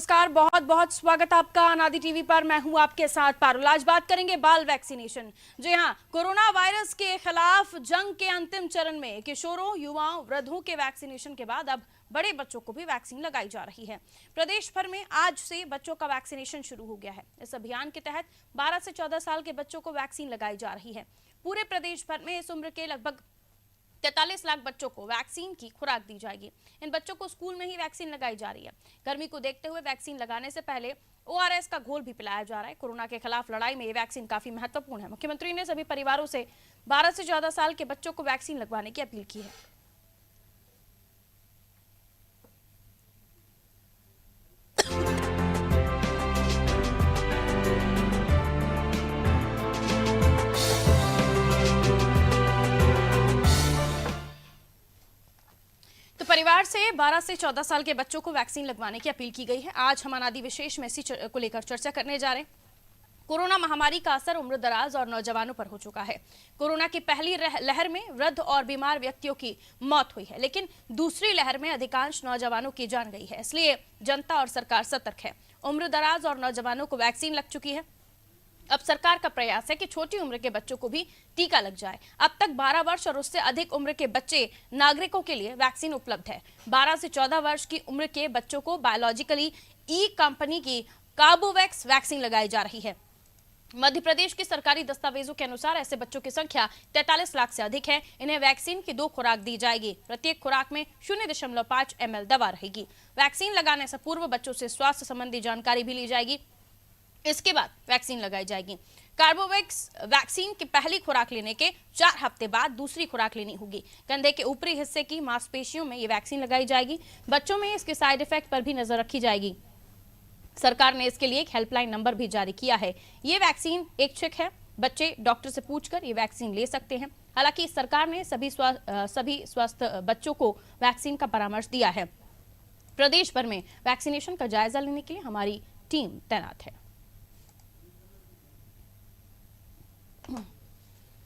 नमस्कार, बहुत बहुत स्वागत आपका अनादि टीवी पर। मैं हूं आपके साथ पारुल। आज बात करेंगे बाल वैक्सीनेशन। जी हां, कोरोना वायरस के खिलाफ जंग के अंतिम चरण में किशोरों, युवाओं, वृद्धों के वैक्सीनेशन के बाद अब बड़े बच्चों को भी वैक्सीन लगाई जा रही है। प्रदेश भर में आज से बच्चों का वैक्सीनेशन शुरू हो गया है। इस अभियान के तहत 12 से 14 साल के बच्चों को वैक्सीन लगाई जा रही है। पूरे प्रदेश भर में इस उम्र के लगभग 43 लाख बच्चों को वैक्सीन की खुराक दी जाएगी। इन बच्चों को स्कूल में ही वैक्सीन लगाई जा रही है। गर्मी को देखते हुए वैक्सीन लगाने से पहले ORS का घोल भी पिलाया जा रहा है। कोरोना के खिलाफ लड़ाई में ये वैक्सीन काफी महत्वपूर्ण है। मुख्यमंत्री ने सभी परिवारों से 12 से 14 साल के बच्चों को वैक्सीन लगवाने की अपील की है। तो परिवार से 12 से 14 साल के बच्चों को वैक्सीन लगवाने की अपील की गई है। आज हम अनादि विशेष में इसी को लेकर चर्चा करने जा रहे हैं। कोरोना महामारी का असर उम्र दराज और नौजवानों पर हो चुका है। कोरोना की पहली लहर में वृद्ध और बीमार व्यक्तियों की मौत हुई है, लेकिन दूसरी लहर में अधिकांश नौजवानों की जान गई है। इसलिए जनता और सरकार सतर्क है। उम्र दराज और नौजवानों को वैक्सीन लग चुकी है। अब सरकार का प्रयास है कि छोटी उम्र के बच्चों को भी टीका लग जाए। अब तक 12 वर्ष और उससे अधिक उम्र के बच्चे नागरिकों के लिए वैक्सीन उपलब्ध है। 12 से 14 वर्ष की उम्र के बच्चों को बायोलॉजिकली ई कंपनी की कार्बोवैक्स वैक्सीन लगाई जा रही है। मध्य प्रदेश के सरकारी दस्तावेजों के अनुसार ऐसे बच्चों की संख्या 43 लाख से अधिक है। इन्हें वैक्सीन की 2 खुराक दी जाएगी। प्रत्येक खुराक में 0.5 ml दवा रहेगी। वैक्सीन लगाने से पूर्व बच्चों से स्वास्थ्य संबंधी जानकारी भी ली जाएगी। इसके बाद वैक्सीन लगाई जाएगी। कार्बोवैक्स वैक्सीन की पहली खुराक लेने के 4 हफ्ते बाद दूसरी खुराक लेनी होगी। कंधे के ऊपरी हिस्से की मांसपेशियों में ये वैक्सीन लगाई जाएगी। बच्चों में इसके साइड इफेक्ट पर भी नजर रखी जाएगी। सरकार ने इसके लिए एक हेल्पलाइन नंबर भी जारी किया है। ये वैक्सीन ऐच्छिक है। बच्चे डॉक्टर से पूछकर ये वैक्सीन ले सकते हैं। हालांकि सरकार ने सभी स्वस्थ बच्चों को वैक्सीन का परामर्श दिया है। प्रदेश भर में वैक्सीनेशन का जायजा लेने के लिए हमारी टीम तैनात है।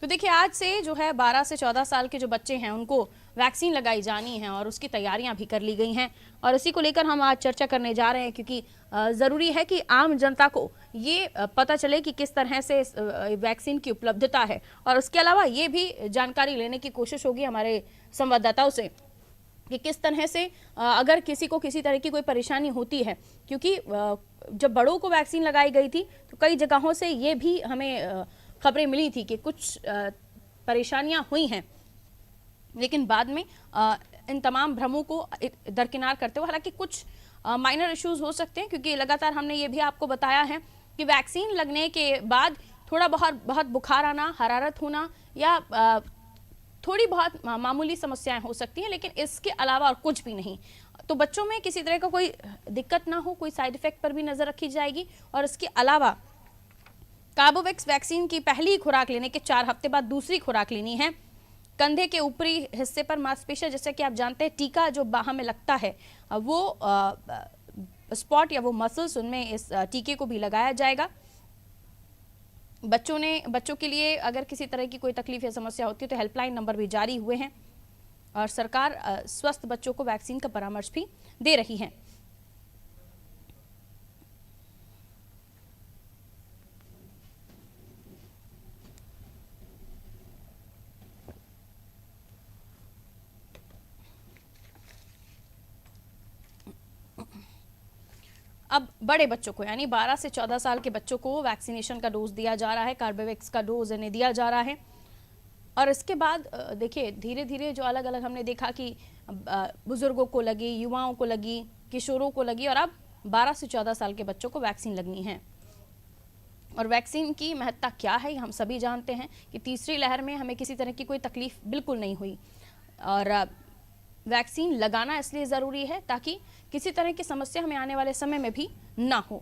तो देखिए, आज से जो है 12 से 14 साल के जो बच्चे हैं उनको वैक्सीन लगाई जानी है और उसकी तैयारियां भी कर ली गई हैं और इसी को लेकर हम आज चर्चा करने जा रहे हैं, क्योंकि ज़रूरी है कि आम जनता को ये पता चले कि किस तरह से वैक्सीन की उपलब्धता है। और उसके अलावा ये भी जानकारी लेने की कोशिश होगी हमारे संवाददाताओं से कि किस तरह से अगर किसी को किसी तरह की कोई परेशानी होती है, क्योंकि जब बड़ों को वैक्सीन लगाई गई थी तो कई जगहों से ये भी हमें खबरें मिली थी कि कुछ परेशानियां हुई हैं, लेकिन बाद में इन तमाम भ्रमों को दरकिनार करते हुए, हालांकि कुछ माइनर इश्यूज हो सकते हैं, क्योंकि लगातार हमने ये भी आपको बताया है कि वैक्सीन लगने के बाद थोड़ा बहुत बुखार आना, हरारत होना या थोड़ी बहुत मामूली समस्याएं हो सकती हैं, लेकिन इसके अलावा और कुछ भी नहीं। तो बच्चों में किसी तरह का कोई दिक्कत ना हो, कोई साइड इफेक्ट पर भी नजर रखी जाएगी। और इसके अलावा कार्बोवैक्स वैक्सीन की पहली खुराक लेने के 4 हफ्ते बाद दूसरी खुराक लेनी है। कंधे के ऊपरी हिस्से पर मांसपेशियां, जैसे कि आप जानते हैं, टीका जो बाह में लगता है वो स्पॉट या वो मसल्स, उनमें इस टीके को भी लगाया जाएगा। बच्चों के लिए अगर किसी तरह की कोई तकलीफ या समस्या होती है तो हेल्पलाइन नंबर भी जारी हुए हैं और सरकार स्वस्थ बच्चों को वैक्सीन का परामर्श भी दे रही है। अब बड़े बच्चों को, यानी 12 से 14 साल के बच्चों को वैक्सीनेशन का डोज दिया जा रहा है। कार्बोवैक्स का डोज इन्हें दिया जा रहा है। और इसके बाद देखिए, धीरे धीरे जो अलग अलग हमने देखा कि बुजुर्गों को लगी, युवाओं को लगी, किशोरों को लगी, और अब 12 से 14 साल के बच्चों को वैक्सीन लगनी है। और वैक्सीन की महत्ता क्या है हम सभी जानते हैं कि तीसरी लहर में हमें किसी तरह की कोई तकलीफ बिल्कुल नहीं हुई। और वैक्सीन लगाना इसलिए ज़रूरी है ताकि किसी तरह की समस्या हमें आने वाले समय में भी ना हो।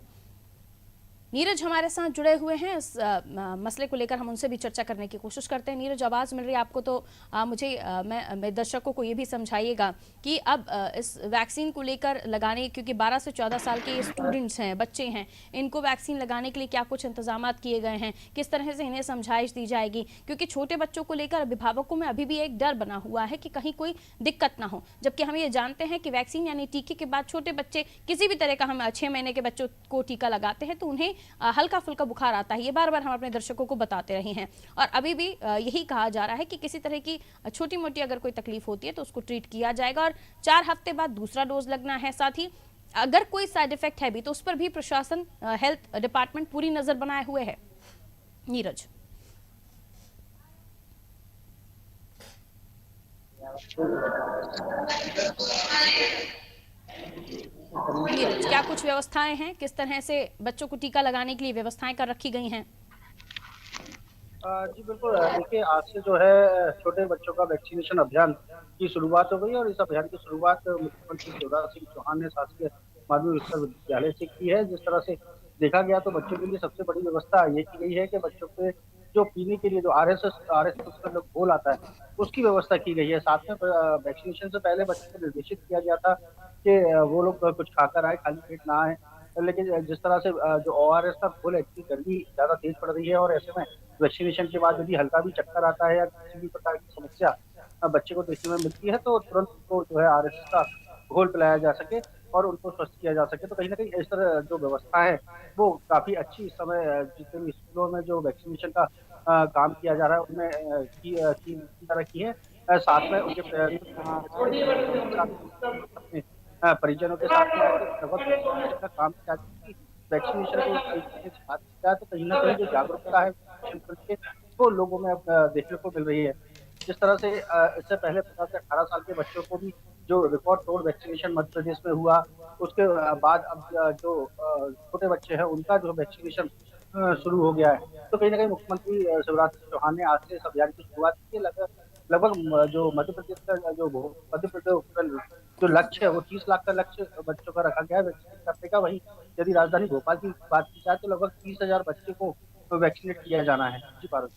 नीरज हमारे साथ जुड़े हुए हैं। इस मसले को लेकर हम उनसे भी चर्चा करने की कोशिश करते हैं। नीरज, आवाज़ मिल रही है आपको? तो मुझे मैं दर्शकों को ये भी समझाइएगा कि अब इस वैक्सीन को लेकर लगाने, क्योंकि 12 से 14 साल के स्टूडेंट्स हैं, बच्चे हैं, इनको वैक्सीन लगाने के लिए क्या कुछ इंतजाम किए गए हैं, किस तरह से इन्हें समझाइश दी जाएगी? क्योंकि छोटे बच्चों को लेकर अभिभावकों में अभी भी एक डर बना हुआ है कि कहीं कोई दिक्कत ना हो, जबकि हम ये जानते हैं कि वैक्सीन यानी टीके के बाद छोटे बच्चे किसी भी तरह का, हम 6 महीने के बच्चों को टीका लगाते हैं तो उन्हें हल्का फुल्का बुखार आता है। ये बार बार हम अपने दर्शकों को बताते रहे हैं और अभी भी यही कहा जा रहा है कि किसी तरह की छोटी मोटी अगर कोई तकलीफ होती है तो उसको ट्रीट किया जाएगा और 4 हफ्ते बाद दूसरा डोज लगना है। साथ ही अगर कोई साइड इफेक्ट है भी तो उस पर भी प्रशासन, हेल्थ डिपार्टमेंट पूरी नजर बनाए हुए है। नीरज, क्या कुछ व्यवस्थाएं हैं, किस तरह से बच्चों को टीका लगाने के लिए व्यवस्थाएं कर रखी गई हैं? जी बिल्कुल। देखिए, आज से जो है छोटे बच्चों का वैक्सीनेशन अभियान की शुरुआत हो गई और इस अभियान की शुरुआत मुख्यमंत्री शिवराज सिंह चौहान ने शासकीय माध्यमिक विश्वविद्यालय से की है। जिस तरह से देखा गया तो बच्चों के लिए सबसे बड़ी व्यवस्था ये की गई है कि बच्चों के जो पीने के लिए जो आरएस का जो घोल आता है उसकी व्यवस्था की गई है। साथ में वैक्सीनेशन से पहले बच्चों को निर्देशित किया गया था कि वो लोग कुछ खाकर आए, खाली पेट ना आए। लेकिन जिस तरह से जो ओआरएस का घोल है, इतनी गर्मी ज्यादा तेज पड़ रही है और ऐसे में वैक्सीनेशन के बाद यदि हल्का भी चक्कर आता है या किसी भी प्रकार की समस्या बच्चे को देखने में मिलती है तो तुरंत उनको जो है आरएस का घोल पिलाया जा सके और उनको स्वस्थ किया जा सके। तो कहीं ना कहीं इस तरह जो व्यवस्था है वो काफी अच्छी इस समय जितने भी स्कूलों में जो वैक्सीनेशन का काम किया जा रहा है उनमें की जा रखी है। साथ में उनके अपने परिजनों के साथ में आकर लगभग वैक्सीनेशन का काम किया जाए। वैक्सीनेशन को एक तरीके से बात की जाए तो कहीं न कहीं जो जागरूकता है वैक्सीनेशन को लेके वो लोगों में अब देखने को मिल रही है। जिस तरह से इससे पहले 15 से 18 साल के बच्चों को भी जो रिकॉर्ड तोड़ वैक्सीनेशन मध्य प्रदेश में हुआ, उसके बाद अब जो छोटे बच्चे हैं उनका जो वैक्सीनेशन शुरू हो गया है। तो कहीं न कहीं मुख्यमंत्री शिवराज सिंह चौहान ने आज से इस अभियान की शुरुआत की है। लगभग जो मध्य प्रदेश का मध्य प्रदेश का जो लक्ष्य है वो 30 लाख का लक्ष्य बच्चों का रखा गया है वैक्सीनेट करने का। वहीं यदि राजधानी भोपाल की बात की जाए तो लगभग 30,000 बच्चे को वैक्सीनेट किया जाना है। जी पारुल।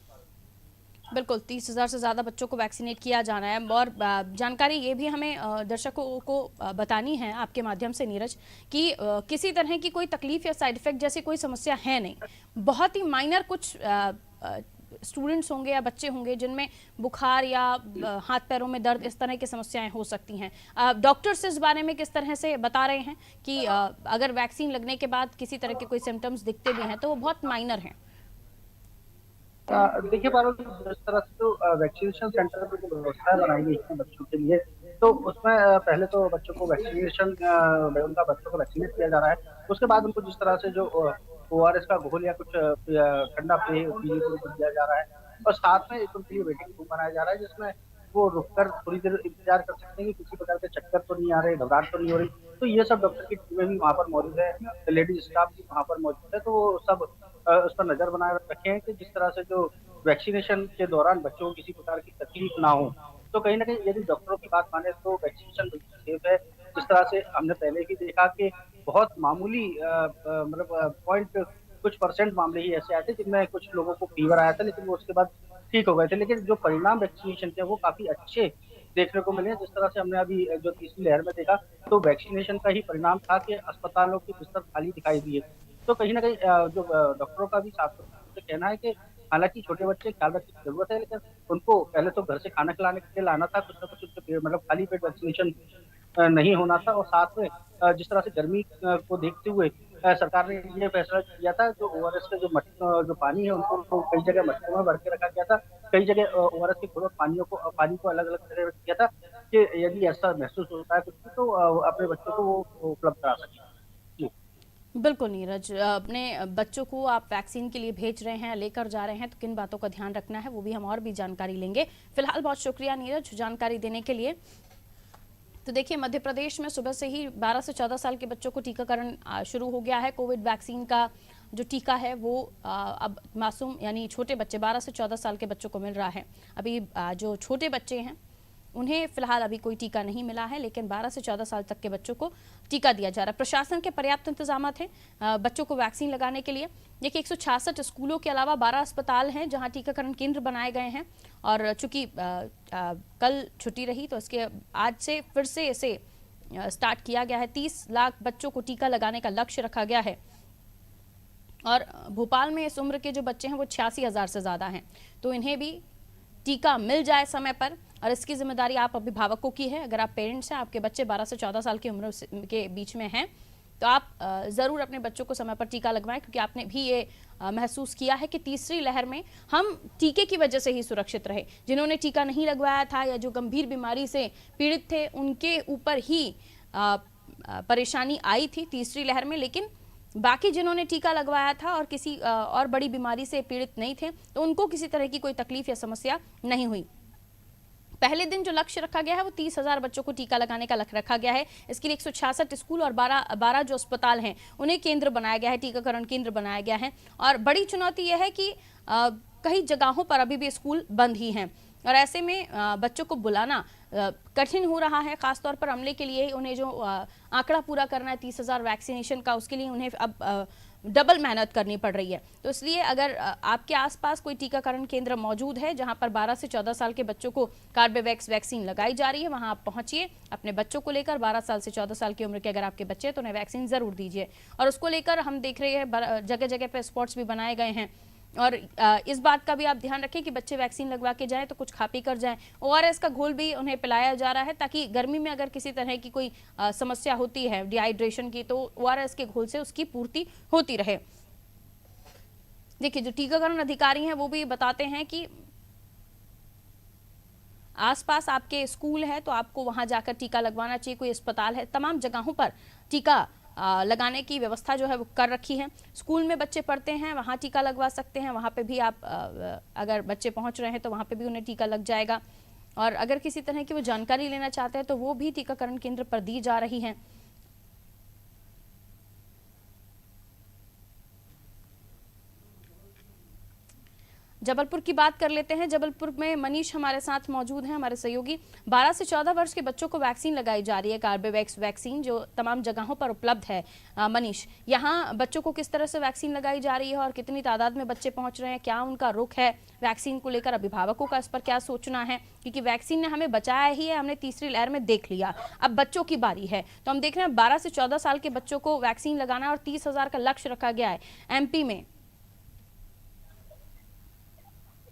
बिल्कुल, 30,000 से ज़्यादा बच्चों को वैक्सीनेट किया जाना है। और जानकारी ये भी हमें दर्शकों को बतानी है आपके माध्यम से नीरज, कि किसी तरह की कोई तकलीफ या साइड इफेक्ट जैसी कोई समस्या है नहीं। बहुत ही माइनर कुछ स्टूडेंट्स होंगे या बच्चे होंगे जिनमें बुखार या हाथ पैरों में दर्द, इस तरह की समस्याएं हो सकती हैं। डॉक्टर्स इस बारे में किस तरह से बता रहे हैं कि अगर वैक्सीन लगने के बाद किसी तरह के कोई सिम्टम्स दिखते भी हैं तो वो बहुत माइनर हैं? देखिए पारुल, जिस तरह से जो वैक्सीनेशन सेंटर में जो व्यवस्थाएं बनाई गई हैं बच्चों के लिए, तो उसमें पहले तो बच्चों को वैक्सीनेशन उनका बच्चों को वैक्सीनेट किया जा रहा है। उसके बाद उनको जिस तरह से जो ओआरएस का घोल या कुछ ठंडा पेय पीने को उनको दिया जा रहा है और साथ में एक उनके लिए वेटिंग रूम बनाया जा रहा है जिसमें वो रुककर थोड़ी देर इंतजार कर सकते हैं कि किसी प्रकार के चक्कर तो नहीं आ रहे, घबराहट तो नहीं हो रही। तो ये सब डॉक्टर की टीमें भी वहाँ पर मौजूद है, लेडीज स्टाफ भी वहाँ पर मौजूद है। तो वो सब उस पर नजर बनाए रखे हैं कि जिस तरह से जो वैक्सीनेशन के दौरान बच्चों को किसी प्रकार की तकलीफ ना हो। तो कहीं न कहीं यदि डॉक्टरों की बात माने तो वैक्सीनेशन बिल्कुल सेफ है। जिस तरह से हमने पहले ही देखा कि बहुत मामूली मतलब पॉइंट कुछ परसेंट मामले ही ऐसे आए थे जिनमें कुछ लोगों को फीवर आया था लेकिन वो उसके बाद ठीक हो गए थे। लेकिन जो परिणाम वैक्सीनेशन के वो काफ़ी अच्छे देखने को मिले। जिस तरह से हमने अभी जो तीसरी लहर में देखा तो वैक्सीनेशन का ही परिणाम था कि अस्पतालों के बिस्तर खाली दिखाई दिए। तो कहीं न कहीं जो डॉक्टरों का भी साफ से कहना है कि हालाँकि छोटे बच्चे ख्याल रखने की ज़रूरत है, लेकिन उनको पहले तो घर से खाना खिलाने के लिए लाना था, कुछ न कुछ उनके पेट मतलब खाली पेट वैक्सीनेशन नहीं होना था। और साथ में जिस तरह से गर्मी को देखते हुए सरकार ने ये फैसला किया था जो ओआरएस के जो पानी है उनको तो कई जगह मटकों में भर के रखा गया था। कई जगह ओआरएस के घोल और पानी को अलग-अलग जगह रख दिया था कि यदि ऐसा महसूस होता है कुछ भी तो अपने बच्चों को वो उपलब्ध करा सकें। जी। बिल्कुल नीरज, अपने बच्चों को आप वैक्सीन के लिए भेज रहे हैं, लेकर जा रहे हैं, तो किन बातों का ध्यान रखना है वो भी हम और भी जानकारी लेंगे। फिलहाल बहुत शुक्रिया नीरज जानकारी देने के लिए। तो देखिए, मध्य प्रदेश में सुबह से ही 12 से 14 साल के बच्चों को टीकाकरण शुरू हो गया है। कोविड वैक्सीन का जो टीका है वो अब मासूम यानी छोटे बच्चे 12 से 14 साल के बच्चों को मिल रहा है। अभी जो छोटे बच्चे हैं उन्हें फिलहाल अभी कोई टीका नहीं मिला है, लेकिन 12 से 14 साल तक के बच्चों को टीका दिया जा रहा है। प्रशासन के पर्याप्त इंतजाम हैं बच्चों को वैक्सीन लगाने के लिए। देखिए 166 स्कूलों के अलावा 12 अस्पताल हैं जहां टीकाकरण केंद्र बनाए गए हैं, और चूंकि कल छुट्टी रही तो इसके आज से फिर से इसे स्टार्ट किया गया है। 30 लाख बच्चों को टीका लगाने का लक्ष्य रखा गया है, और भोपाल में इस उम्र के जो बच्चे हैं वो 86,000 से ज़्यादा हैं, तो इन्हें भी टीका मिल जाए समय पर। और इसकी जिम्मेदारी आप अभिभावकों की है। अगर आप पेरेंट्स हैं, आपके बच्चे 12 से 14 साल की उम्र के बीच में हैं, तो आप ज़रूर अपने बच्चों को समय पर टीका लगवाएं, क्योंकि आपने भी ये महसूस किया है कि तीसरी लहर में हम टीके की वजह से ही सुरक्षित रहे। जिन्होंने टीका नहीं लगवाया था या जो गंभीर बीमारी से पीड़ित थे, उनके ऊपर ही परेशानी आई थी तीसरी लहर में, लेकिन बाकी जिन्होंने टीका लगवाया था और किसी और बड़ी बीमारी से पीड़ित नहीं थे, तो उनको किसी तरह की कोई तकलीफ या समस्या नहीं हुई। पहले दिन जो लक्ष्य रखा गया है वो 30,000 बच्चों को टीका लगाने का लक्ष्य रखा गया है। इसके लिए 166 स्कूल और 12 जो अस्पताल हैं उन्हें केंद्र बनाया गया है, टीकाकरण केंद्र बनाया गया है। और बड़ी चुनौती यह है कि कई जगहों पर अभी भी स्कूल बंद ही हैं, और ऐसे में बच्चों को बुलाना कठिन हो रहा है, खासतौर पर अमले के लिए। उन्हें जो आंकड़ा पूरा करना है 30,000 वैक्सीनेशन का, उसके लिए उन्हें अब डबल मेहनत करनी पड़ रही है। तो इसलिए अगर आपके आसपास कोई टीकाकरण केंद्र मौजूद है जहां पर 12 से 14 साल के बच्चों को कार्बेवैक्स वैक्सीन लगाई जा रही है, वहां आप पहुंचिए अपने बच्चों को लेकर। 12 साल से 14 साल की उम्र के अगर आपके बच्चे हैं तो उन्हें वैक्सीन जरूर दीजिए। और उसको लेकर हम देख रहे हैं जगह जगह पर स्पॉट्स भी बनाए गए हैं, और इस बात का भी आप ध्यान रखें कि बच्चे वैक्सीन लगवा के जाएं तो कुछ खा पी कर जाएं। ओआरएस का घोल भी उन्हें पिलाया जा रहा है, ताकि गर्मी में अगर किसी तरह की कोई समस्या होती है डिहाइड्रेशन की, तो ओआरएस के घोल से उसकी पूर्ति होती रहे। देखिए जो टीकाकरण अधिकारी हैं वो भी बताते हैं कि आसपास आपके स्कूल है तो आपको वहां जाकर टीका लगवाना चाहिए, कोई अस्पताल है, तमाम जगहों पर टीका लगाने की व्यवस्था जो है वो कर रखी है। स्कूल में बच्चे पढ़ते हैं, वहाँ टीका लगवा सकते हैं, वहाँ पे भी आप अगर बच्चे पहुँच रहे हैं तो वहाँ पे भी उन्हें टीका लग जाएगा। और अगर किसी तरह की वो जानकारी लेना चाहते हैं तो वो भी टीकाकरण केंद्र पर दी जा रही है। जबलपुर की बात कर लेते हैं। जबलपुर में मनीष हमारे साथ मौजूद हैं, हमारे सहयोगी। 12 से 14 वर्ष के बच्चों को वैक्सीन लगाई जा रही है, कार्बेवैक्स वैक्सीन, जो तमाम जगहों पर उपलब्ध है। मनीष, यहाँ बच्चों को किस तरह से वैक्सीन लगाई जा रही है और कितनी तादाद में बच्चे पहुंच रहे हैं, क्या उनका रुख है वैक्सीन को लेकर, अभिभावकों का इस पर क्या सोचना है? क्योंकि वैक्सीन ने हमें बचाया ही है, हमने तीसरी लहर में देख लिया, अब बच्चों की बारी है। तो हम देख रहे हैं 12 से 14 साल के बच्चों को वैक्सीन लगाना और 30,000 का लक्ष्य रखा गया है एमपी में।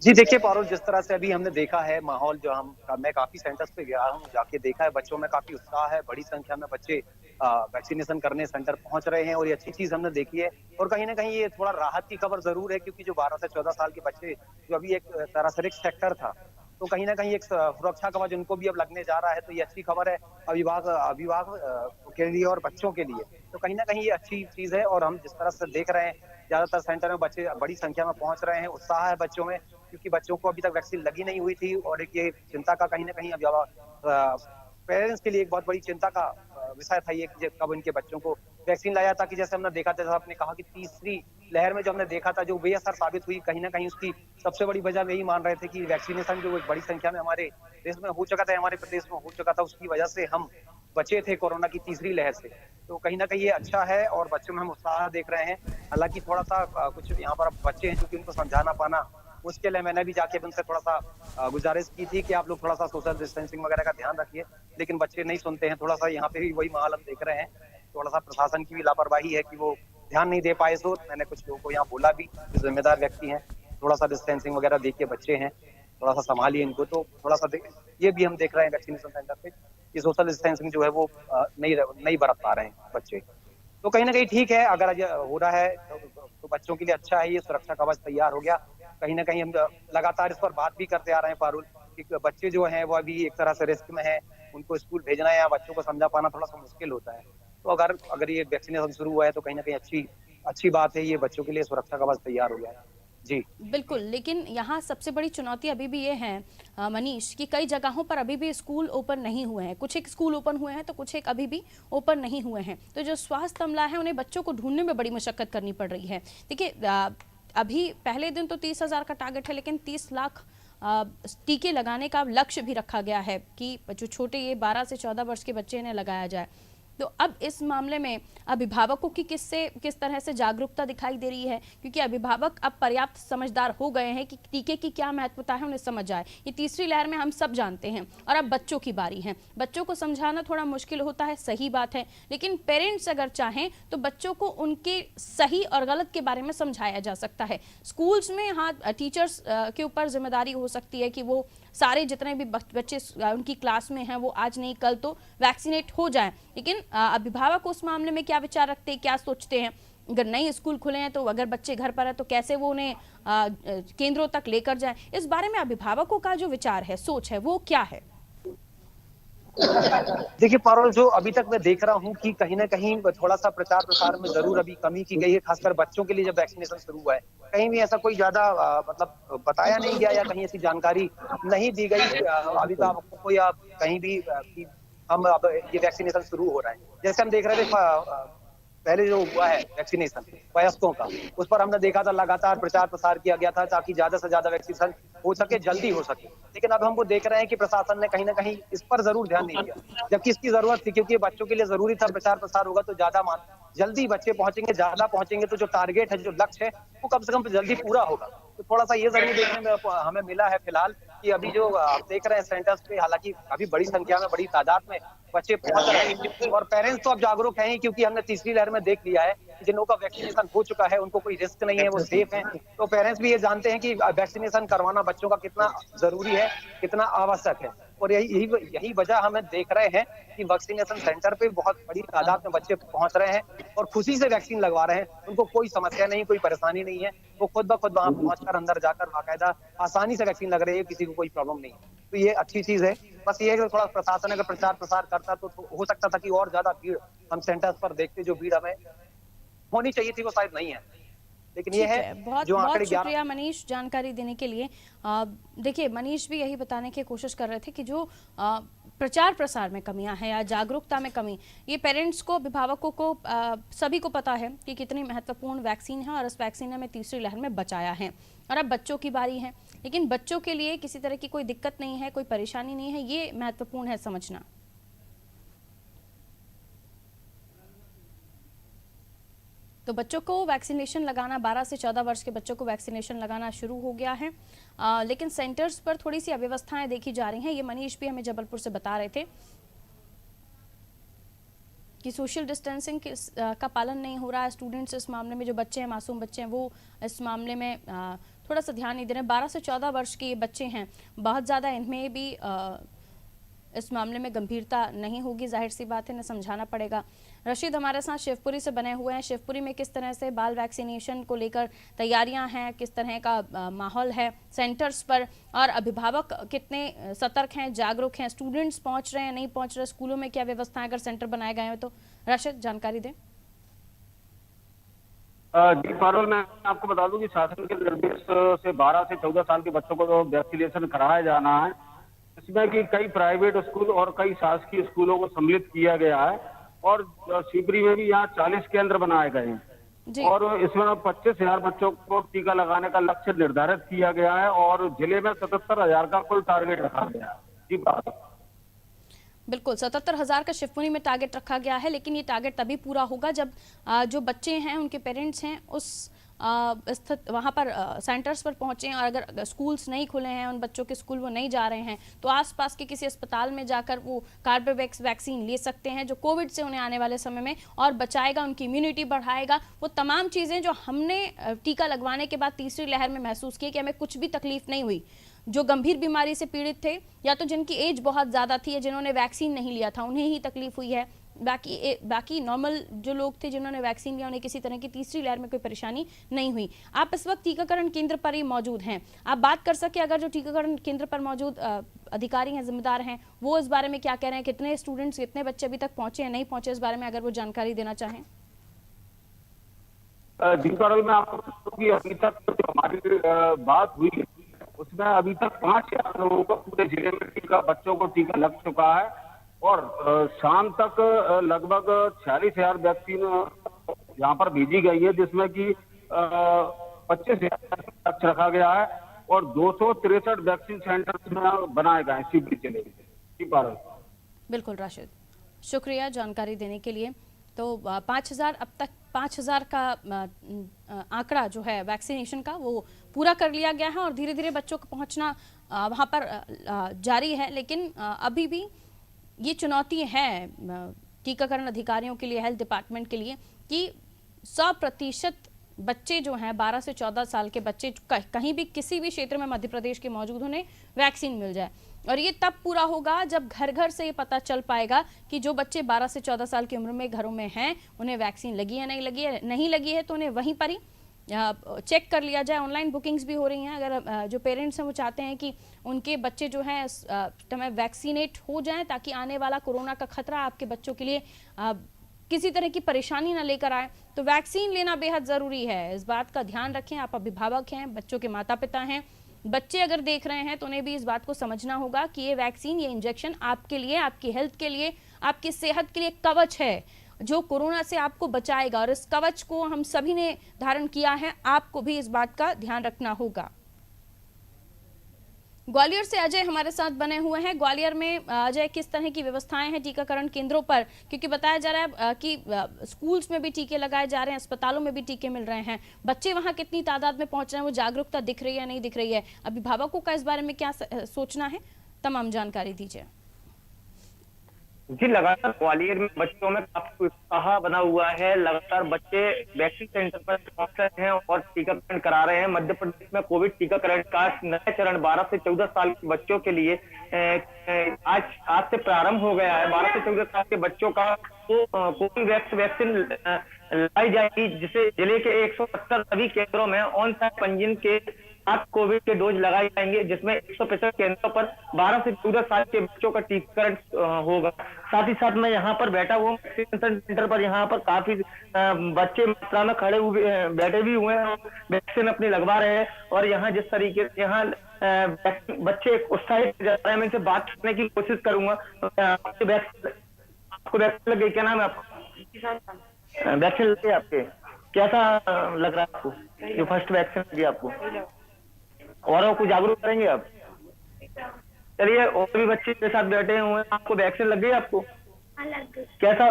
जी देखिए पारुल, जिस तरह से अभी हमने देखा है माहौल, जो मैं काफी सेंटर्स पे गया हूँ, जाके देखा है, बच्चों में काफी उत्साह है, बड़ी संख्या में बच्चे वैक्सीनेशन करने सेंटर पहुंच रहे हैं, और ये अच्छी चीज हमने देखी है। और कहीं ना कहीं ये थोड़ा राहत की खबर जरूर है, क्योंकि जो 12 से 14 साल के बच्चे, जो अभी एक तरह से रिस्क सेक्टर था, तो कहीं ना कहीं एक सुरक्षा कवच उनको भी अब लगने जा रहा है। तो ये अच्छी खबर है अभिभावक के लिए और बच्चों के लिए, तो कहीं ना कहीं ये अच्छी चीज है। और हम जिस तरह से देख रहे हैं, ज्यादातर सेंटर में बच्चे बड़ी संख्या में पहुंच रहे हैं, उत्साह है बच्चों में, क्योंकि बच्चों को अभी तक वैक्सीन लगी नहीं हुई थी। और एक ये चिंता का कहीं ना कहीं अभिभावक पेरेंट्स के लिए एक बहुत बड़ी चिंता का विषय था ये, कि कब इनके बच्चों को वैक्सीन लाया था। कि जैसे हमने देखा था, जैसे आपने कहा कि तीसरी लहर में जो हमने देखा था, जो बेअसर साबित हुई, कहीं ना कहीं उसकी सबसे बड़ी वजह यही मान रहे थे कि वैक्सीनेशन जो एक बड़ी संख्या में हमारे देश में हो चुका था, हमारे प्रदेश में हो चुका था, उसकी वजह से हम बचे थे कोरोना की तीसरी लहर से। तो कहीं ना कहीं ये अच्छा है, और बच्चों में हम उत्साह देख रहे हैं। हालांकि थोड़ा सा कुछ यहाँ पर बच्चे हैं क्योंकि उनको समझाना पाना मुश्किल है। मैंने भी जाके उनसे थोड़ा सा गुजारिश की थी कि आप लोग थोड़ा सा सोशल डिस्टेंसिंग वगैरह का ध्यान रखिए, लेकिन बच्चे नहीं सुनते हैं। थोड़ा सा यहाँ पे भी वही माहौल हम देख रहे हैं, थोड़ा सा प्रशासन की भी लापरवाही है कि वो ध्यान नहीं दे पाए। सो मैंने कुछ लोगों को यहाँ बोला भी, जो जिम्मेदार व्यक्ति हैं, थोड़ा सा डिस्टेंसिंग वगैरह देखिए, बच्चे हैं, थोड़ा सा संभालिए इनको। तो थोड़ा सा ये भी हम देख रहे हैं वैक्सीनेशन सेंटर पे कि सोशल डिस्टेंसिंग जो है वो नहीं बरत पा रहे हैं बच्चे। तो कहीं ना कहीं ठीक है, अगर हो रहा है तो बच्चों के लिए अच्छा है, ये सुरक्षा कवच तैयार हो गया। कहीं ना कहीं हम लगातार इस पर बात भी करते आ रहे हैं पारुल, कि बच्चे जो हैं वो अभी एक तरह से रिस्क में हैं, उनको स्कूल भेजना या बच्चों को समझा पाना थोड़ा सा मुश्किल होता है। तो अगर ये वैक्सीनेशन शुरू हुआ है तो कहीं ना कहीं अच्छी बात है, ये बच्चों के लिए सुरक्षा कवच तैयार हो गया है। जी बिल्कुल, लेकिन यहाँ सबसे बड़ी चुनौती अभी भी ये है मनीष, कि कई जगहों पर अभी भी स्कूल ओपन नहीं हुए हैं। कुछ एक स्कूल ओपन हुए हैं तो कुछ एक अभी भी ओपन नहीं हुए हैं। तो जो स्वास्थ्य अमला है उन्हें बच्चों को ढूंढने में बड़ी मशक्कत करनी पड़ रही है। देखिए अभी पहले दिन तो 30,000 का टारगेट है, लेकिन 30 लाख टीके लगाने का लक्ष्य भी रखा गया है कि जो छोटे ये 12 से 14 वर्ष के बच्चे इन्हें लगाया जाए। तो अब इस मामले में अभिभावकों की किस तरह से जागरूकता दिखाई दे रही है, क्योंकि अभिभावक अब पर्याप्त समझदार हो गए हैं कि टीके की क्या महत्वता है, उन्हें समझ आए। ये तीसरी लहर में हम सब जानते हैं और अब बच्चों की बारी है। बच्चों को समझाना थोड़ा मुश्किल होता है, सही बात है, लेकिन पेरेंट्स अगर चाहें तो बच्चों को उनके सही और गलत के बारे में समझाया जा सकता है। स्कूल्स में हाँ टीचर्स के ऊपर जिम्मेदारी हो सकती है कि वो सारे जितने भी बच्चे उनकी क्लास में हैं वो आज नहीं कल तो वैक्सीनेट हो जाएं, लेकिन अभिभावक उस मामले में क्या विचार रखते हैं, क्या सोचते हैं? अगर नए स्कूल खुले हैं तो अगर बच्चे घर पर है तो कैसे वो उन्हें केंद्रों तक लेकर जाएं, इस बारे में अभिभावकों का जो विचार है, सोच है, वो क्या है? देखिए पारुल, जो अभी तक मैं देख रहा हूँ कि कहीं ना कहीं थोड़ा सा प्रचार प्रसार में जरूर अभी कमी की गई है, खासकर बच्चों के लिए जब वैक्सीनेशन शुरू हुआ है। कहीं भी ऐसा कोई ज्यादा मतलब बताया नहीं गया या कहीं ऐसी जानकारी नहीं दी गई अभिभावकों को या कहीं भी कि हम अब ये वैक्सीनेशन शुरू हो रहा है। जैसे हम देख रहे थे पहले जो हुआ है वैक्सीनेशन वयस्कों का, उस पर हमने देखा था लगातार प्रचार प्रसार किया गया था ताकि ज्यादा से ज्यादा वैक्सीनेशन हो सके, जल्दी हो सके। लेकिन अब हम वो देख रहे हैं कि प्रशासन ने कहीं ना कहीं इस पर जरूर ध्यान नहीं दिया, जबकि इसकी जरूरत थी, क्योंकि बच्चों के लिए जरूरी था। प्रचार प्रसार होगा तो ज्यादा जल्दी बच्चे पहुंचेंगे, ज्यादा पहुंचेंगे तो जो टारगेट है, जो लक्ष्य है, वो कम से कम जल्दी पूरा होगा। तो थोड़ा सा ये जरूर देखने में हमें मिला है फिलहाल कि अभी जो आप देख रहे हैं सेंटर्स पे, हालांकि काफी बड़ी संख्या में, बड़ी तादाद में बच्चे पहुंच रहे हैं और पेरेंट्स तो अब जागरूक हैं, क्योंकि हमने तीसरी लहर में देख लिया है जिन लोगों का वैक्सीनेशन हो चुका है उनको कोई रिस्क नहीं है, वो सेफ हैं। तो पेरेंट्स भी ये जानते हैं कि वैक्सीनेशन करवाना बच्चों का कितना जरूरी है, कितना आवश्यक है। और यही वजह हमें देख रहे हैं कि वैक्सीनेशन सेंटर पे बहुत बड़ी तादाद में बच्चे पहुंच रहे हैं और खुशी से वैक्सीन लगवा रहे हैं। उनको कोई समस्या नहीं, कोई परेशानी नहीं है, वो खुद ब खुद वहां पहुंचकर अंदर जाकर बाकायदा आसानी से वैक्सीन लग रही है, किसी को कोई प्रॉब्लम नहीं है। तो ये अच्छी चीज है। बस ये है कि थोड़ा प्रशासन अगर प्रचार प्रसार करता तो हो सकता था कि और ज्यादा भीड़ हम सेंटर्स पर देखते, जो भीड़ हमें होनी चाहिए थी वो शायद नहीं है। लेकिन ये है बहुत जो बहुत शुक्रिया मनीष जानकारी देने के लिए। देखिए मनीष भी यही बताने की कोशिश कर रहे थे कि जो प्रचार प्रसार में कमियां हैं या जागरूकता में कमी, ये पेरेंट्स को, अभिभावकों को, सभी को पता है कि कितनी महत्वपूर्ण वैक्सीन है और इस वैक्सीन ने हमें तीसरी लहर में बचाया है। और अब बच्चों की बारी है, लेकिन बच्चों के लिए किसी तरह की कोई दिक्कत नहीं है, कोई परेशानी नहीं है, ये महत्वपूर्ण है समझना। तो बच्चों को वैक्सीनेशन लगाना, 12 से 14 वर्ष के बच्चों को वैक्सीनेशन लगाना शुरू हो गया है, लेकिन सेंटर्स पर थोड़ी सी अव्यवस्थाएं देखी जा रही हैं। ये मनीष भी हमें जबलपुर से बता रहे थे कि सोशल डिस्टेंसिंग का पालन नहीं हो रहा है। स्टूडेंट्स इस मामले में, जो बच्चे हैं, मासूम बच्चे हैं, वो इस मामले में थोड़ा सा ध्यान नहीं दे रहे हैं। 12 से 14 वर्ष के ये बच्चे हैं, बहुत ज़्यादा इनमें भी इस मामले में गंभीरता नहीं होगी, जाहिर सी बात है, इन्हें समझाना पड़ेगा। रशीद हमारे साथ शिवपुरी से बने हुए हैं। शिवपुरी में किस तरह से बाल वैक्सीनेशन को लेकर तैयारियां हैं, किस तरह का माहौल है सेंटर्स पर, और अभिभावक कितने सतर्क हैं, जागरूक हैं, स्टूडेंट्स पहुंच रहे हैं, नहीं पहुंच रहे, स्कूलों में क्या व्यवस्था है अगर सेंटर बनाए गए हैं तो? रशीद जानकारी दें। जी पारुल, मैं आपको बता दूं कि शासन के निर्देश से 12 से 14 साल के बच्चों को वैक्सीनेशन कराया जाना है। इसमें कि कई प्राइवेट स्कूल और कई शासकीय स्कूलों को सम्मिलित किया गया है और शिवपुरी में भी यहाँ 40 केंद्र बनाए गए हैं और इसमें 25,000 बच्चों को टीका लगाने का लक्ष्य निर्धारित किया गया है और जिले में 77,000 का कुल टारगेट रखा गया है। जी बिल्कुल, 77,000 का शिवपुरी में टारगेट रखा गया है, लेकिन ये टारगेट तभी पूरा होगा जब जो बच्चे हैं, उनके पेरेंट्स हैं, उस स्थित वहाँ पर सेंटर्स पर पहुँचें। और अगर स्कूल्स नहीं खुले हैं, उन बच्चों के स्कूल वो नहीं जा रहे हैं, तो आसपास के किसी अस्पताल में जाकर वो कार्बेवैक्स वैक्सीन ले सकते हैं, जो कोविड से उन्हें आने वाले समय में और बचाएगा, उनकी इम्यूनिटी बढ़ाएगा। वो तमाम चीज़ें जो हमने टीका लगवाने के बाद तीसरी लहर में महसूस की कि हमें कुछ भी तकलीफ नहीं हुई, जो गंभीर बीमारी से पीड़ित थे या तो जिनकी एज बहुत ज़्यादा थी या जिन्होंने वैक्सीन नहीं लिया था, उन्हें ही तकलीफ हुई है। बाकी नॉर्मल जो लोग थे जिन्होंने वैक्सीन लिया, उन्हें किसी तरह की तीसरी लहर में कोई परेशानी नहीं हुई। आप इस वक्त टीकाकरण केंद्र पर ही मौजूद हैं, आप बात कर सके अगर जो टीकाकरण केंद्र पर मौजूद अधिकारी हैं, जिम्मेदार हैं, वो इस बारे में क्या कह रहे हैं, कितने स्टूडेंट्स, कितने बच्चे अभी तक पहुंचे हैं, नहीं पहुंचे, इस बारे में अगर वो जानकारी देना चाहें। जी पारुल, मैं आपको अभी तक जो हमारी बात हुई उसमें अभी तक 5,000 लोगों को पूरे जिले में टीका, बच्चों को टीका लग चुका है और शाम तक लगभग 46,000 वैक्सीन यहाँ पर भेजी गई है, जिसमें कि 25,000 लक्ष्य रखा गया है और 263 वैक्सीन सेंटर बनाए गए हैं, शिविर चलेंगे। जी पारुल। बिल्कुल राशिद, शुक्रिया जानकारी देने के लिए। तो 5000 अब तक 5000 का आंकड़ा जो है वैक्सीनेशन का वो पूरा कर लिया गया है और धीरे धीरे बच्चों को पहुंचना वहां पर जारी है। लेकिन अभी भी ये चुनौती है टीकाकरण अधिकारियों के लिए, हेल्थ डिपार्टमेंट के लिए कि 100% बच्चे जो हैं 12 से 14 साल के बच्चे कहीं भी किसी भी क्षेत्र में मध्य प्रदेश के मौजूद उन्हें वैक्सीन मिल जाए। और ये तब पूरा होगा जब घर घर से ये पता चल पाएगा कि जो बच्चे 12 से 14 साल की उम्र में घरों में हैं उन्हें वैक्सीन लगी है नहीं लगी है, नहीं लगी है तो उन्हें वहीं पर ही चेक कर लिया जाए। ऑनलाइन बुकिंग्स भी हो रही हैं। अगर जो पेरेंट्स हैं वो चाहते हैं कि उनके बच्चे जो हैं समय वैक्सीनेट हो जाएं ताकि आने वाला कोरोना का खतरा आपके बच्चों के लिए किसी तरह की परेशानी ना लेकर आए, तो वैक्सीन लेना बेहद ज़रूरी है। इस बात का ध्यान रखें। आप अभिभावक हैं, बच्चों के माता पिता हैं, बच्चे अगर देख रहे हैं तो उन्हें भी इस बात को समझना होगा कि ये वैक्सीन, ये इंजेक्शन आपके लिए, आपकी हेल्थ के लिए, आपकी सेहत के लिए कवच है जो कोरोना से आपको बचाएगा। और इस कवच को हम सभी ने धारण किया है, आपको भी इस बात का ध्यान रखना होगा। ग्वालियर से अजय हमारे साथ बने हुए हैं। ग्वालियर में अजय, किस तरह की व्यवस्थाएं हैं टीकाकरण केंद्रों पर? क्योंकि बताया जा रहा है कि स्कूल्स में भी टीके लगाए जा रहे हैं, अस्पतालों में भी टीके मिल रहे हैं। बच्चे वहां कितनी तादाद में पहुंच रहे हैं, वो जागरूकता दिख रही है नहीं दिख रही है? अभिभावकों का इस बारे में क्या सोचना है, तमाम जानकारी दीजिए। जी, लगातार ग्वालियर में बच्चों में काफी उत्साह बना हुआ है। लगातार बच्चे वैक्सीन सेंटर पर पहुंच रहे हैं और टीकाकरण करा रहे हैं। मध्य प्रदेश में कोविड टीकाकरण का नया चरण 12 से 14 साल के बच्चों के लिए आज से प्रारंभ हो गया है। 12 से 14 साल के बच्चों का कोविवैक्स वैक्सीन लगाई जाएगी, जिसे जिले के 170 सभी केंद्रों में ऑन साइट पंजीयन के साथ कोविड के डोज लगाए जाएंगे, जिसमें 165 केंद्रों पर 12 से 14 साल के बच्चों का टीकाकरण होगा। साथ ही साथ मैं यहाँ पर बैठा हुआ वैक्सीनेशन सेंटर पर, यहाँ पर काफी बच्चे मात्रा में खड़े हुए बैठे भी हुए हैं और वैक्सीन अपनी लगवा रहे हैं। और यहाँ जिस तरीके से यहाँ बच्चे उत्साहित जा रहे हैं, मैं इनसे बात करने की कोशिश करूंगा। आपको वैक्सीन लग गई? क्या नाम है आपका? वैक्सीन लगी आपके? कैसा लग रहा है आपको जो फर्स्ट वैक्सीन लगी आपको? औरों को जागरूक करेंगे आप? चलिए, और भी बच्चे के साथ बैठे हुए हैं। आपको वैक्सीन लग गई आपको? लग गई। कैसा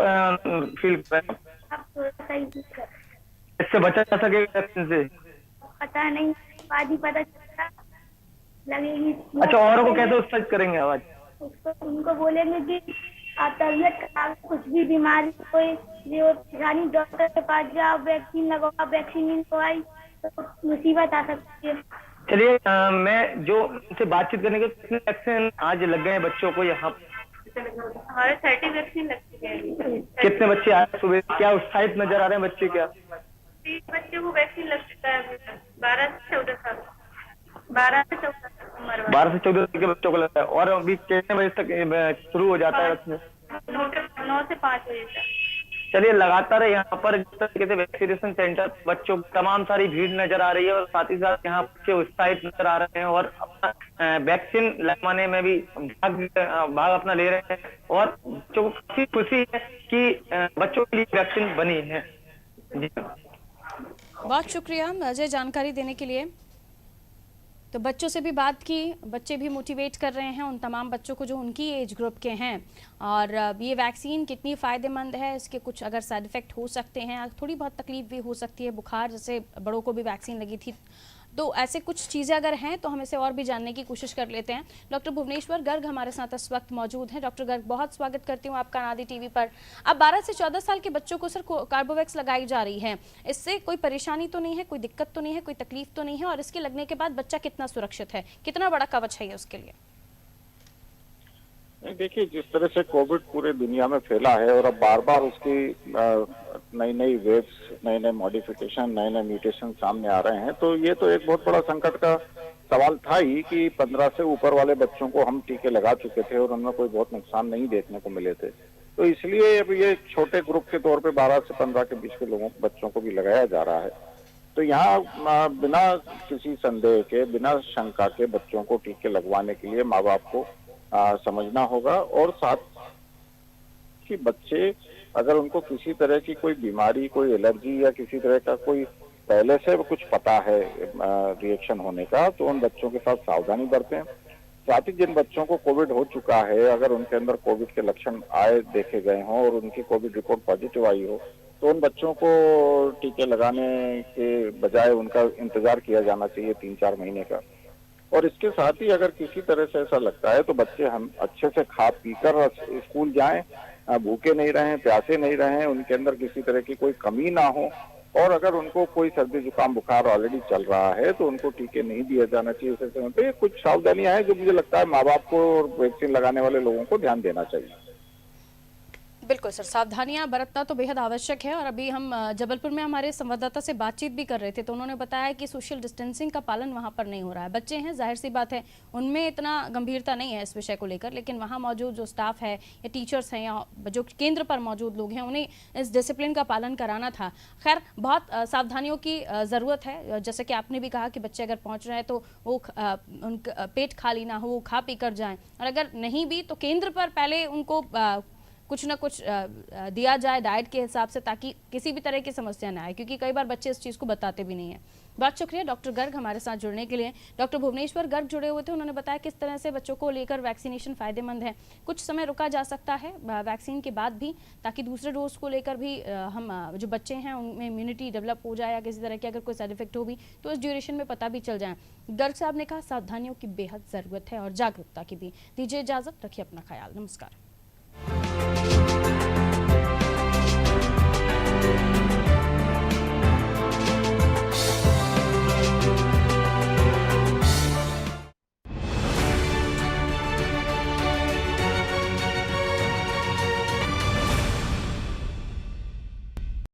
फील कर रहे हैं? अब थोड़ा सा इससे बचा जा सकेगा वैक्सीन से? पता नहीं, बाद ही पता चलता लगेगी। अच्छा, औरों को कैसे उत्साहित करेंगे आवाज? उनको बोलेंगे कि आप तबियत खराब, कुछ भी बीमारी, कोई परेशानी, डॉक्टर के पास जाओ, वैक्सीन लगाओ। वैक्सीन नहीं लगवाई तो मुसीबत आ सकती है। चलिए, मैं जो उनसे बातचीत करने के, कितने वैक्सीन आज लग गए हैं बच्चों को यहाँ? हमारे 30 वैक्सीन लग गए। कितने बच्चे आज सुबह? क्या उत्साहित नजर आ रहे हैं बच्चे? क्या 30 बच्चे को वैक्सीन लग चुका है। 12 से 14 साल 12 से 14 उम्र 12 से 14 साल के बच्चों को लगता है। और अभी कितने बजे तक शुरू हो जाता है वैक्सीन? 9 से 5 बजे तक। चलिए, लगातार यहाँ पर जिस तरीके से वैक्सीनेशन सेंटर बच्चों की तमाम सारी भीड़ नजर आ रही है और साथ ही साथ यहाँ बच्चे उत्साहित नजर आ रहे हैं और अपना वैक्सीन लगवाने में भी भाग अपना ले रहे हैं। और बच्चों को काफी खुशी है कि बच्चों के लिए वैक्सीन बनी है। जी, बहुत शुक्रिया अजय जानकारी देने के लिए। तो बच्चों से भी बात की, बच्चे भी मोटिवेट कर रहे हैं उन तमाम बच्चों को जो उनकी एज ग्रुप के हैं। और ये वैक्सीन कितनी फ़ायदेमंद है, इसके कुछ अगर साइड इफ़ेक्ट हो सकते हैं, थोड़ी बहुत तकलीफ भी हो सकती है, बुखार जैसे बड़ों को भी वैक्सीन लगी थी, तो ऐसे कुछ चीज़ें अगर हैं तो हम इसे और भी जानने की कोशिश कर लेते हैं। डॉक्टर भुवनेश्वर गर्ग हमारे साथ इस वक्त मौजूद हैं। डॉक्टर गर्ग, बहुत स्वागत करती हूँ आपका अनादि टीवी पर। अब 12 से 14 साल के बच्चों को सर कार्बोवैक्स लगाई जा रही है, इससे कोई परेशानी तो नहीं है, कोई दिक्कत तो नहीं है, कोई तकलीफ तो नहीं है? और इसके लगने के बाद बच्चा कितना सुरक्षित है, कितना बड़ा कवच है ये उसके लिए? देखिए, जिस तरह से कोविड पूरे दुनिया में फैला है और अब बार बार उसकी नई नई वेव्स, नए नए मॉडिफिकेशन, नए नए म्यूटेशन सामने आ रहे हैं, तो ये तो एक बहुत बड़ा संकट का सवाल था ही कि 15 से ऊपर वाले बच्चों को हम टीके लगा चुके थे और उनमें कोई बहुत नुकसान नहीं देखने को मिले थे। तो इसलिए अब ये छोटे ग्रुप के तौर पे 12 से 15 के बीच के लोगों बच्चों को भी लगाया जा रहा है। तो यहाँ बिना किसी संदेह के, बिना शंका के बच्चों को टीके लगवाने के लिए माँ बाप को समझना होगा। और साथ कि बच्चे अगर उनको किसी तरह की कोई बीमारी, कोई एलर्जी या किसी तरह का कोई पहले से कुछ पता है रिएक्शन होने का, तो उन बच्चों के साथ सावधानी बरतें। साथ ही जिन बच्चों को कोविड हो चुका है, अगर उनके अंदर कोविड के लक्षण आए देखे गए हों और उनकी कोविड रिपोर्ट पॉजिटिव आई हो, तो उन बच्चों को टीके लगाने के बजाय उनका इंतजार किया जाना चाहिए 3-4 महीने का। और इसके साथ ही अगर किसी तरह से ऐसा लगता है तो बच्चे हम अच्छे से खा पीकर स्कूल जाएं, भूखे नहीं रहें, प्यासे नहीं रहें, उनके अंदर किसी तरह की कोई कमी ना हो। और अगर उनको कोई सर्दी जुकाम बुखार ऑलरेडी चल रहा है तो उनको टीके नहीं दिया जाना चाहिए इस समय पे। कुछ सावधानियां हैं जो मुझे लगता है माँ बाप को और वैक्सीन लगाने वाले लोगों को ध्यान देना चाहिए। बिल्कुल सर, सावधानियां बरतना तो बेहद आवश्यक है। और अभी हम जबलपुर में हमारे संवाददाता से बातचीत भी कर रहे थे, तो उन्होंने बताया कि सोशल डिस्टेंसिंग का पालन वहां पर नहीं हो रहा है। बच्चे हैं, जाहिर सी बात है, उनमें इतना गंभीरता नहीं है इस विषय को लेकर, लेकिन वहां मौजूद जो स्टाफ है या टीचर्स हैं या जो केंद्र पर मौजूद लोग हैं, उन्हें इस डिसिप्लिन का पालन कराना था। खैर, बहुत सावधानियों की ज़रूरत है। जैसे कि आपने भी कहा कि बच्चे अगर पहुँच रहे हैं तो वो उनका पेट खाली ना हो, खा पी कर जाएँ, और अगर नहीं भी तो केंद्र पर पहले उनको कुछ ना कुछ दिया जाए डाइट के हिसाब से, ताकि किसी भी तरह की समस्या ना आए, क्योंकि कई बार बच्चे इस चीज़ को बताते भी नहीं हैं। बहुत शुक्रिया डॉक्टर गर्ग हमारे साथ जुड़ने के लिए। डॉक्टर भुवनेश्वर गर्ग जुड़े हुए थे, उन्होंने बताया किस तरह से बच्चों को लेकर वैक्सीनेशन फ़ायदेमंद है। कुछ समय रुका जा सकता है वैक्सीन के बाद भी, ताकि दूसरे डोज को लेकर भी हम जो बच्चे हैं उनमें इम्यूनिटी डेवलप हो जाए, या किसी तरह की अगर कोई साइड इफेक्ट हो भी तो इस ड्यूरेशन में पता भी चल जाए। गर्ग साहब ने कहा सावधानियों की बेहद ज़रूरत है और जागरूकता की भी। दीजिए इजाज़त, रखिए अपना ख्याल, नमस्कार।